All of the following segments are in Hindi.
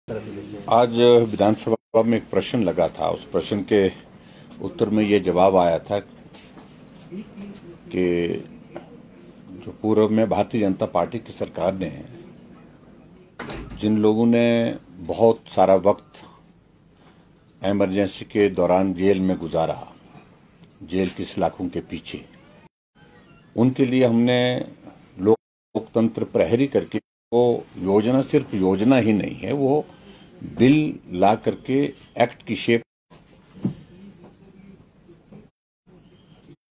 आज विधानसभा में एक प्रश्न लगा था। उस प्रश्न के उत्तर में ये जवाब आया था कि जो पूर्व में भारतीय जनता पार्टी की सरकार ने जिन लोगों ने बहुत सारा वक्त इमरजेंसी के दौरान जेल में गुजारा, जेल की सलाखों के पीछे, उनके लिए हमने लोकतंत्र प्रहरी करके वो योजना सिर्फ योजना ही नहीं है, वो बिल ला करके एक्ट की शेप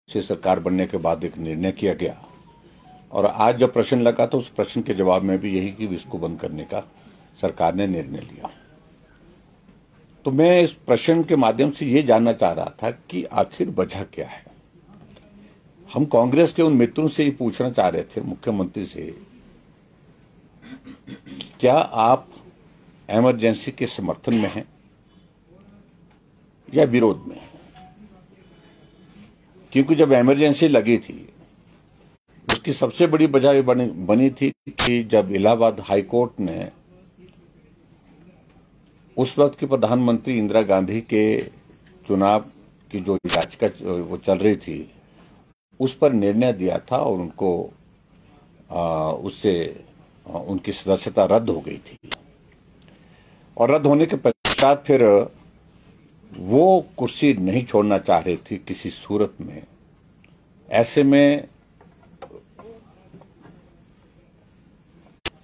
से सरकार बनने के बाद एक निर्णय किया गया। और आज जब प्रश्न लगा तो उस प्रश्न के जवाब में भी यही कि इसको बंद करने का सरकार ने निर्णय लिया। तो मैं इस प्रश्न के माध्यम से ये जानना चाह रहा था कि आखिर वजह क्या है। हम कांग्रेस के उन मित्रों से ही पूछना चाह रहे थे, मुख्यमंत्री से, क्या आप इमरजेंसी के समर्थन में हैं या विरोध में हैं? क्योंकि जब इमरजेंसी लगी थी उसकी सबसे बड़ी वजह बनी थी कि जब इलाहाबाद हाई कोर्ट ने उस वक्त की प्रधानमंत्री इंदिरा गांधी के चुनाव की जो याचिका वो चल रही थी उस पर निर्णय दिया था और उनको उससे उनकी सदस्यता रद्द हो गई थी। और रद्द होने के पश्चात फिर वो कुर्सी नहीं छोड़ना चाह रही थी किसी सूरत में। ऐसे में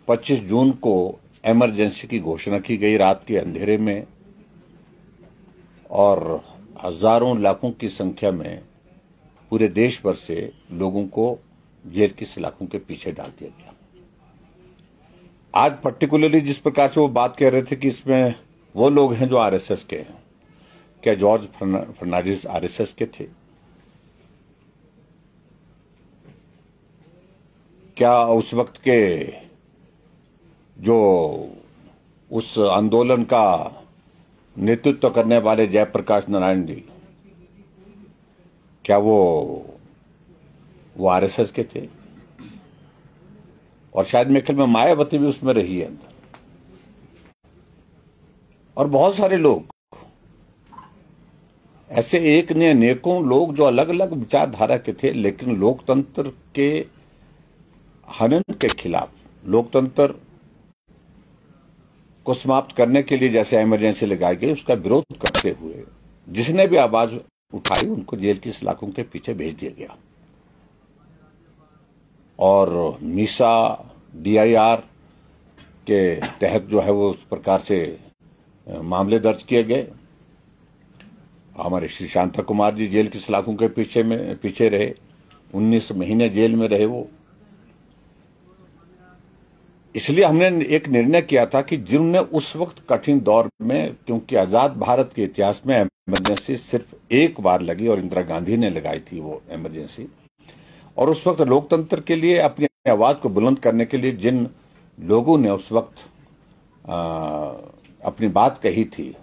25 जून को इमरजेंसी की घोषणा की गई रात के अंधेरे में, और हजारों लाखों की संख्या में पूरे देश भर से लोगों को जेल की सलाखों के पीछे डाल दिया गया। आज पर्टिकुलरली जिस प्रकार से वो बात कह रहे थे कि इसमें वो लोग हैं जो आरएसएस के हैं, क्या जॉर्ज फर्नांडिस आरएसएस के थे? क्या उस वक्त के जो उस आंदोलन का नेतृत्व करने वाले जयप्रकाश नारायण जी, क्या वो आरएसएस के थे? और शायद मेरे ख्याल में मायावती भी उसमें रही है अंदर, और बहुत सारे लोग ऐसे एक ने अनेकों लोग जो अलग अलग विचारधारा के थे, लेकिन लोकतंत्र के हनन के खिलाफ, लोकतंत्र को समाप्त करने के लिए जैसे इमरजेंसी लगाई गई उसका विरोध करते हुए जिसने भी आवाज उठाई उनको जेल की सलाखों के पीछे भेज दिया गया। और मीसा डीआईआर के तहत जो है वो उस प्रकार से मामले दर्ज किए गए। हमारे श्री शांता कुमार जी जेल की सलाखों के पीछे रहे, 19 महीने जेल में रहे वो। इसलिए हमने एक निर्णय किया था कि जिन्होंने उस वक्त कठिन दौर में, क्योंकि आजाद भारत के इतिहास में इमरजेंसी सिर्फ एक बार लगी और इंदिरा गांधी ने लगाई थी वो इमरजेंसी, और उस वक्त लोकतंत्र के लिए अपनी आवाज को बुलंद करने के लिए जिन लोगों ने उस वक्त अपनी बात कही थी,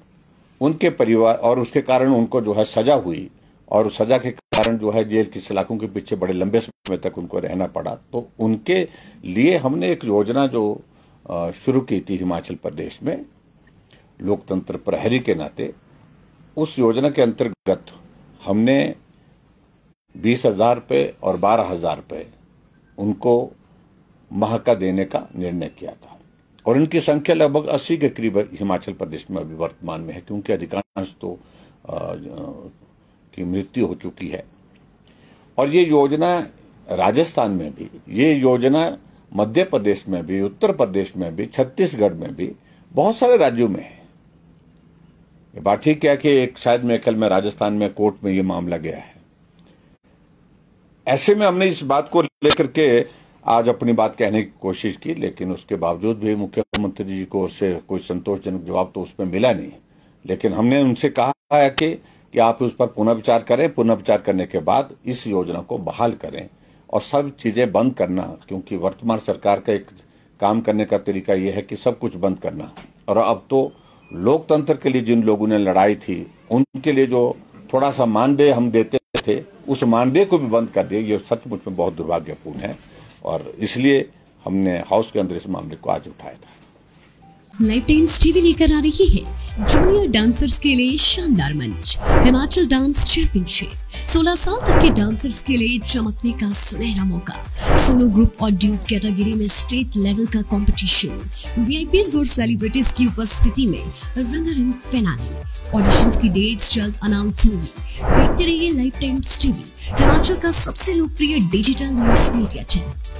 उनके परिवार, और उसके कारण उनको जो है सजा हुई, और सजा के कारण जो है जेल की सलाखों के पीछे बड़े लंबे समय तक उनको रहना पड़ा। तो उनके लिए हमने एक योजना जो शुरू की थी हिमाचल प्रदेश में लोकतंत्र प्रहरी के नाते, उस योजना के अंतर्गत हमने 20,000 रुपये और 12,000 रुपये उनको माह का देने का निर्णय किया था। और इनकी संख्या लगभग 80 के करीब हिमाचल प्रदेश में अभी वर्तमान में है, क्योंकि अधिकांश तो की मृत्यु हो चुकी है। और ये योजना राजस्थान में भी, ये योजना मध्य प्रदेश में भी, उत्तर प्रदेश में भी, छत्तीसगढ़ में भी, बहुत सारे राज्यों में है। ये बात ठीक है कि एक शायद मेरे ख्याल में राजस्थान में कोर्ट में ये मामला गया है। ऐसे में हमने इस बात को लेकर के आज अपनी बात कहने की कोशिश की, लेकिन उसके बावजूद भी मुख्यमंत्री जी को उससे कोई संतोषजनक जवाब तो उसमें मिला नहीं। लेकिन हमने उनसे कहा है कि आप उस पर पुनः विचार करें, पुनः विचार करने के बाद इस योजना को बहाल करें और सब चीजें बंद करना, क्योंकि वर्तमान सरकार का एक काम करने का तरीका यह है कि सब कुछ बंद करना। और अब तो लोकतंत्र के लिए जिन लोगों ने लड़ाई थी उनके लिए जो थोड़ा सा मानदेय हम देते थे, उस मानदेय को भी बंद कर दिया। ये सचमुच में बहुत दुर्भाग्यपूर्ण है, और इसलिए हमने हाउस के अंदर इस मामले को आज उठाया था। लाइफ टाइम्स टीवी लेकर आ रही है जूनियर डांसर्स के लिए शानदार मंच, हिमाचल डांस चैंपियनशिप। 16 साल तक के डांसर्स के लिए चमकने का सुनहरा मौका। सोलो ग्रुप और ड्यूट कैटेगरी में स्टेट लेवल का कंपटीशन, वीआईपीज और सेलिब्रिटीज की उपस्थिति में रंगारंग फिनाले। ऑडिशंस की डेट्स जल्द अनाउंस होंगी। देखते रहिए लाइफ टाइम्स टीवी, हिमाचल का सबसे लोकप्रिय डिजिटल न्यूज मीडिया चैनल।